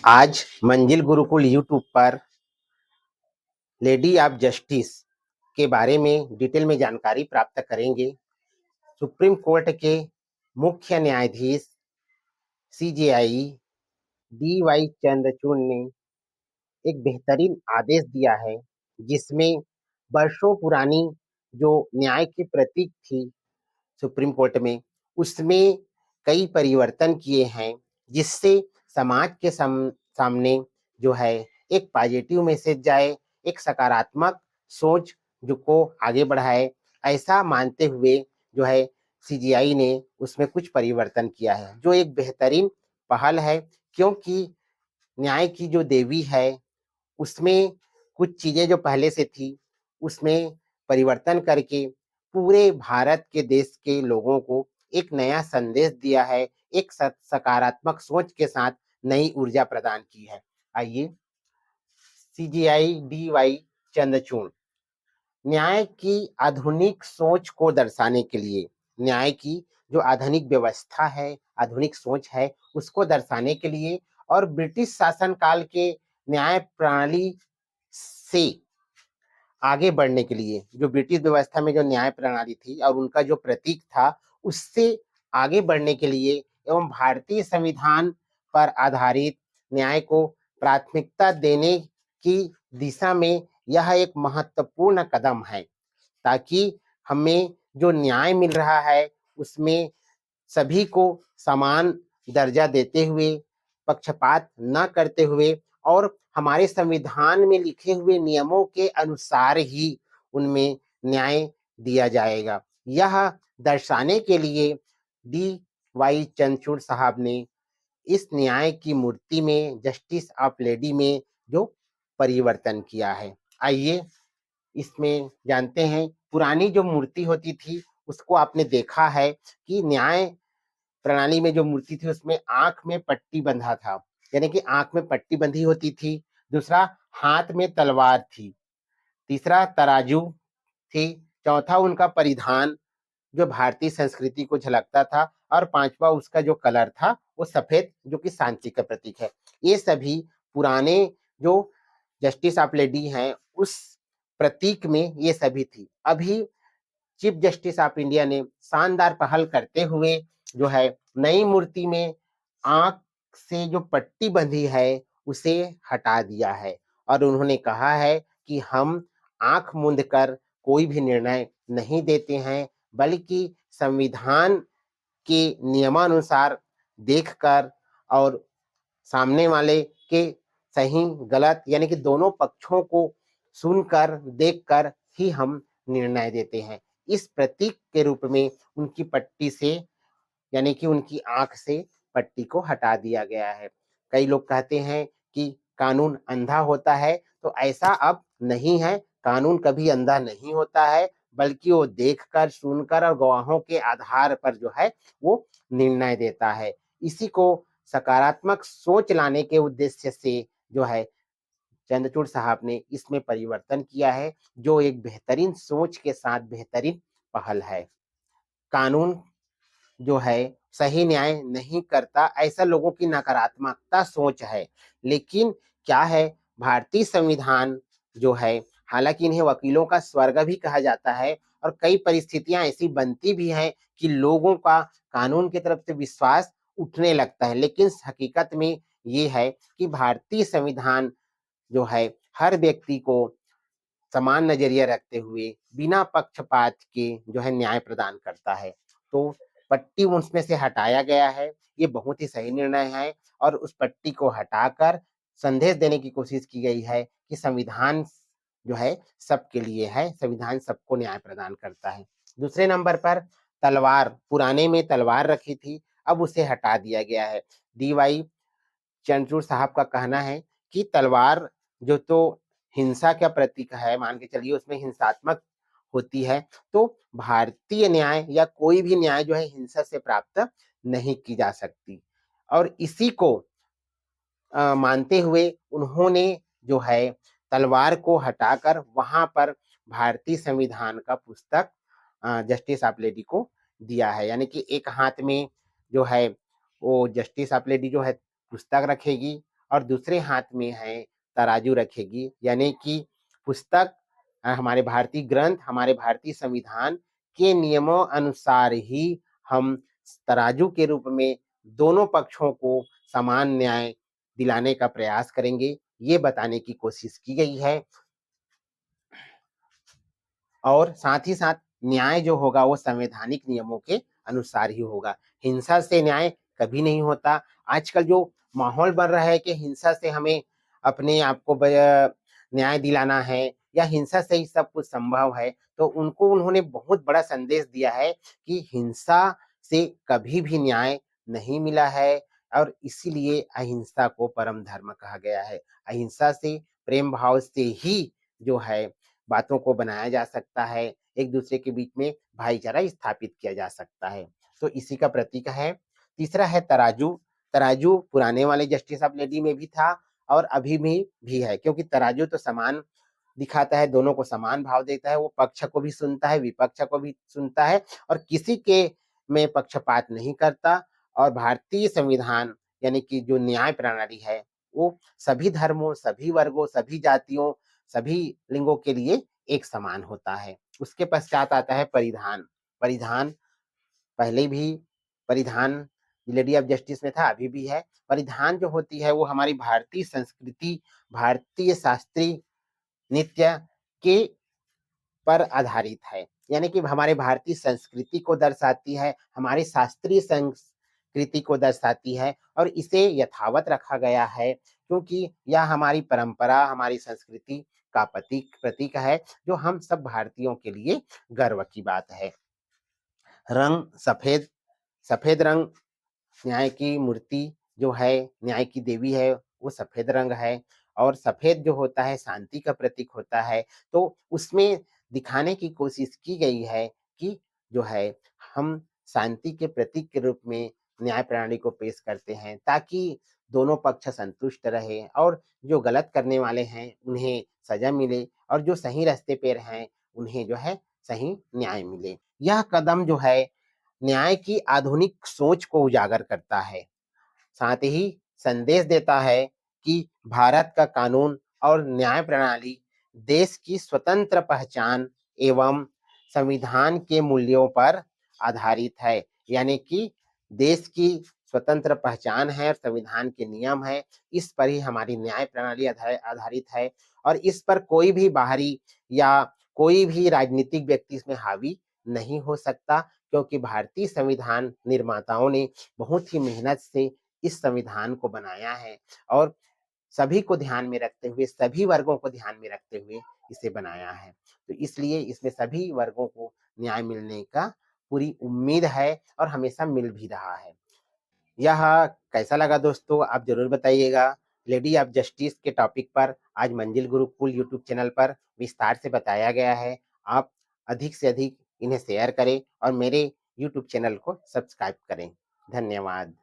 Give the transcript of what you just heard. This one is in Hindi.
आज मंजिल गुरुकुल यूट्यूब पर लेडी ऑफ जस्टिस के बारे में डिटेल में जानकारी प्राप्त करेंगे। सुप्रीम कोर्ट के मुख्य न्यायाधीश सीजेआई डी वाई चंद्रचूड़ ने एक बेहतरीन आदेश दिया है, जिसमें वर्षों पुरानी जो न्याय की प्रतीक थी सुप्रीम कोर्ट में, उसमें कई परिवर्तन किए हैं, जिससे समाज के सामने जो है एक पॉजिटिव मैसेज जाए, एक सकारात्मक सोच जो को आगे बढ़ाए। ऐसा मानते हुए जो है सीजीआई ने उसमें कुछ परिवर्तन किया है, जो एक बेहतरीन पहल है, क्योंकि न्याय की जो देवी है उसमें कुछ चीजें जो पहले से थी उसमें परिवर्तन करके पूरे भारत के देश के लोगों को एक नया संदेश दिया है, एक सकारात्मक सोच के साथ नई ऊर्जा प्रदान की है। आइए, सीजीआई डी चंद्रचूड़ न्याय की आधुनिक सोच को दर्शाने के लिए, न्याय की जो आधुनिक व्यवस्था है, आधुनिक सोच है, उसको दर्शाने के लिए और ब्रिटिश शासन काल के न्याय प्रणाली से आगे बढ़ने के लिए, जो ब्रिटिश व्यवस्था में जो न्याय प्रणाली थी और उनका जो प्रतीक था, उससे आगे बढ़ने के लिए एवं भारतीय संविधान पर आधारित न्याय को प्राथमिकता देने की दिशा में यह एक महत्वपूर्ण कदम है, ताकि हमें जो न्याय मिल रहा है उसमें सभी को समान दर्जा देते हुए, पक्षपात न करते हुए और हमारे संविधान में लिखे हुए नियमों के अनुसार ही उनमें न्याय दिया जाएगा। यह दर्शाने के लिए डी चंद्रचूड़ साहब ने इस न्याय की मूर्ति में, जस्टिस ऑफ लेडी में जो परिवर्तन किया है। आइए इसमें जानते हैं। पुरानी जो मूर्ति होती थी उसको आपने देखा है कि न्याय प्रणाली में जो मूर्ति थी उसमें आंख में पट्टी बंधा था, यानी कि आंख में पट्टी बंधी होती थी। दूसरा, हाथ में तलवार थी। तीसरा, तराजू थी। चौथा, उनका परिधान जो भारतीय संस्कृति को झलकता था। और पांचवा, उसका जो कलर था वो सफेद, जो कि शांति का प्रतीक है। ये सभी पुराने जो जस्टिस ऑफ लेडी हैं उस प्रतीक में ये सभी थी। अभी चीफ जस्टिस ऑफ इंडिया ने शानदार पहल करते हुए जो है नई मूर्ति में आंख से जो पट्टी बंधी है उसे हटा दिया है और उन्होंने कहा है कि हम आंख मूंद कर कोई भी निर्णय नहीं देते हैं, बल्कि संविधान के नियमानुसार देखकर और सामने वाले के सही गलत यानी कि दोनों पक्षों को सुनकर देखकर ही हम निर्णय देते हैं। इस प्रतीक के रूप में उनकी पट्टी से, यानी कि उनकी आंख से पट्टी को हटा दिया गया है। कई लोग कहते हैं कि कानून अंधा होता है, तो ऐसा अब नहीं है। कानून कभी अंधा नहीं होता है, बल्कि वो देखकर, सुनकर और गवाहों के आधार पर जो है वो निर्णय देता है। इसी को सकारात्मक सोच लाने के उद्देश्य से जो है चंद्रचूड़ साहब ने इसमें परिवर्तन किया है, जो एक बेहतरीन सोच के साथ बेहतरीन पहल है। कानून जो है सही न्याय नहीं करता, ऐसा लोगों की नकारात्मकता सोच है। लेकिन क्या है, भारतीय संविधान जो है, हालांकि इन्हें वकीलों का स्वर्ग भी कहा जाता है और कई परिस्थितियां ऐसी बनती भी हैं कि लोगों का कानून की तरफ से विश्वास उठने लगता है, लेकिन हकीकत में ये है कि भारतीय संविधान जो है हर व्यक्ति को समान नजरिया रखते हुए बिना पक्षपात के जो है न्याय प्रदान करता है। तो पट्टी उसमें से हटाया गया है, ये बहुत ही सही निर्णय है और उस पट्टी को हटाकर संदेश देने की कोशिश की गई है कि संविधान जो है सबके लिए है, संविधान सबको न्याय प्रदान करता है। दूसरे नंबर पर तलवार, पुराने में तलवार रखी थी, अब उसे हटा दिया गया है। डी चंद्रचूड़ साहब का कहना है कि तलवार जो तो हिंसा का प्रतीक है, मान के चलिए उसमें हिंसात्मक होती है, तो भारतीय न्याय या कोई भी न्याय जो है हिंसा से प्राप्त नहीं की जा सकती। और इसी को मानते हुए उन्होंने जो है तलवार को हटाकर वहां पर भारतीय संविधान का पुस्तक जस्टिस ऑफ लेडी को दिया है, यानी कि एक हाथ में जो है वो जस्टिस ऑफ लेडी जो है पुस्तक रखेगी और दूसरे हाथ में है तराजू रखेगी, यानी कि पुस्तक हमारे भारतीय ग्रंथ, हमारे भारतीय संविधान के नियमों अनुसार ही हम तराजू के रूप में दोनों पक्षों को समान न्याय दिलाने का प्रयास करेंगे, ये बताने की कोशिश की गई है। और साथ ही साथ न्याय जो होगा वो संवैधानिक नियमों के अनुसार ही होगा। हिंसा से न्याय कभी नहीं होता। आजकल जो माहौल बन रहा है कि हिंसा से हमें अपने आप को न्याय दिलाना है या हिंसा से ही सब कुछ संभव है, तो उनको उन्होंने बहुत बड़ा संदेश दिया है कि हिंसा से कभी भी न्याय नहीं मिला है और इसीलिए अहिंसा को परम धर्म कहा गया है। अहिंसा से, प्रेम भाव से ही जो है बातों को बनाया जा सकता है, एक दूसरे के बीच में भाईचारा स्थापित किया जा सकता है। तो इसी का प्रतीक है। तीसरा है तराजू। तराजू पुराने वाले जस्टिस ऑफ लेडी में भी था और अभी भी है, क्योंकि तराजू तो समान दिखाता है, दोनों को समान भाव देता है, वो पक्ष को भी सुनता है, विपक्ष को भी सुनता है और किसी के में पक्षपात नहीं करता। और भारतीय संविधान यानी कि जो न्याय प्रणाली है वो सभी धर्मों, सभी वर्गों, सभी जातियों, सभी लिंगों के लिए एक समान होता है। उसके पश्चात आता है परिधान। परिधान पहले भी परिधान लेडी ऑफ जस्टिस में था, अभी भी है। परिधान जो होती है वो हमारी भारतीय संस्कृति, भारतीय शास्त्रीय नृत्य के पर आधारित है, यानी कि हमारे भारतीय संस्कृति को दर्शाती है, हमारी शास्त्रीय संस्कृति को दर्शाती है और इसे यथावत रखा गया है क्योंकि यह हमारी परंपरा, हमारी संस्कृति का प्रतीक है, जो हम सब भारतीयों के लिए गर्व की बात है। रंग सफेद, सफेद रंग न्याय की मूर्ति जो है, न्याय की देवी है, वो सफेद रंग है और सफेद जो होता है शांति का प्रतीक होता है। तो उसमें दिखाने की कोशिश की गई है कि जो है हम शांति के प्रतीक के रूप में न्याय प्रणाली को पेश करते हैं ताकि दोनों पक्ष संतुष्ट रहे और जो गलत करने वाले हैं उन्हें सजा मिले और जो सही रास्ते पर हैं उन्हें जो है सही न्याय मिले। यह कदम जो है न्याय की आधुनिक सोच को उजागर करता है, साथ ही संदेश देता है कि भारत का कानून और न्याय प्रणाली देश की स्वतंत्र पहचान एवं संविधान के मूल्यों पर आधारित है, यानी कि देश की स्वतंत्र पहचान है और संविधान के नियम है, इस पर ही हमारी न्याय प्रणाली आधारित है और इस पर कोई भी बाहरी या कोई भी राजनीतिक व्यक्ति इसमें हावी नहीं हो सकता, क्योंकि भारतीय संविधान निर्माताओं ने बहुत ही मेहनत से इस संविधान को बनाया है और सभी को ध्यान में रखते हुए, सभी वर्गों को ध्यान में रखते हुए इसे बनाया है। तो इसलिए इसमें सभी वर्गों को न्याय मिलने का पूरी उम्मीद है और हमेशा मिल भी रहा है। यह कैसा लगा दोस्तों, आप जरूर बताइएगा। लेडी ऑफ जस्टिस के टॉपिक पर आज मंजिल गुरुकुल यूट्यूब चैनल पर विस्तार से बताया गया है। आप अधिक से अधिक इन्हें शेयर करें और मेरे यूट्यूब चैनल को सब्सक्राइब करें। धन्यवाद।